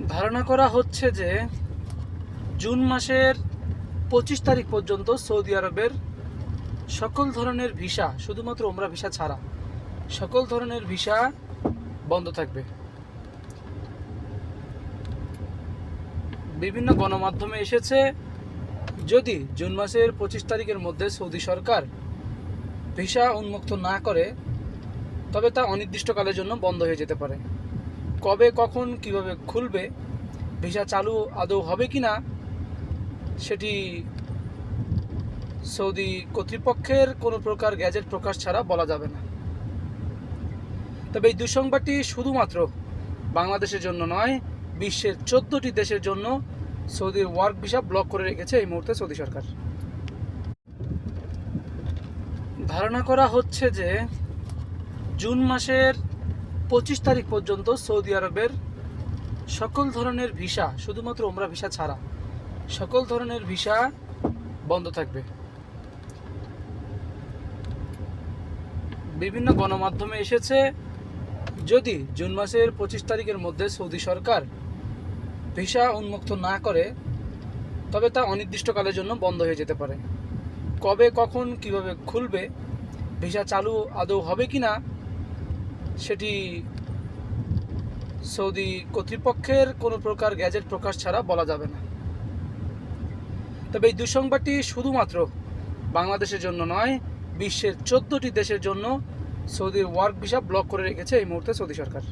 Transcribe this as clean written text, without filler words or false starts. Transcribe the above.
ধারণা করা হচ্ছে যে জুন মাসের 25 তারিখ পর্যন্ত সৌদি আরবের সকল ধরনের ভিসা, শুধুমাত্র ওমরা ভিসা ছাড়া সকল ধরনের ভিসা বন্ধ থাকবে। বিভিন্ন গণমাধ্যমে এসেছে, যদি জুন মাসের 25 তারিখের মধ্যে সৌদি সরকার ভিসা উন্মুক্ত না করে তবে তা অনির্দিষ্টকালের জন্য বন্ধ হয়ে যেতে পারে। কবে, কখন, কিভাবে খুলবে, ভিসা চালু আদৌ হবে কি না সেটি সৌদি কর্তৃপক্ষের কোনো প্রকার গ্যাজেট প্রকাশ ছাড়া বলা যাবে না। তবে এই দুঃসংবাদটি শুধুমাত্র বাংলাদেশের জন্য নয়, বিশ্বের 14টি দেশের জন্য সৌদির ওয়ার্ক ভিসা ব্লক করে রেখেছে এই মুহূর্তে সৌদি সরকার। ধারণা করা হচ্ছে যে জুন মাসের 25 তারিখ পর্যন্ত সৌদি আরবের সকল ধরনের ভিসা, শুধুমাত্র ওমরা ভিসা ছাড়া সকল ধরনের ভিসা বন্ধ থাকবে। বিভিন্ন গণমাধ্যমে এসেছে, যদি জুন মাসের 25 তারিখের মধ্যে সৌদি সরকার ভিসা উন্মুক্ত না করে তবে তা অনির্দিষ্টকালের জন্য বন্ধ হয়ে যেতে পারে। কবে, কখন, কিভাবে খুলবে, ভিসা চালু আদৌ হবে কি না সেটি সৌদি কর্তৃপক্ষের কোনো প্রকার গ্যাজেট প্রকাশ ছাড়া বলা যাবে না। তবে এই দুঃসংবাদটি শুধুমাত্র বাংলাদেশের জন্য নয়, বিশ্বের 14টি দেশের জন্য সৌদির ওয়ার্ক ভিসা ব্লক করে রেখেছে এই মুহূর্তে সৌদি সরকার।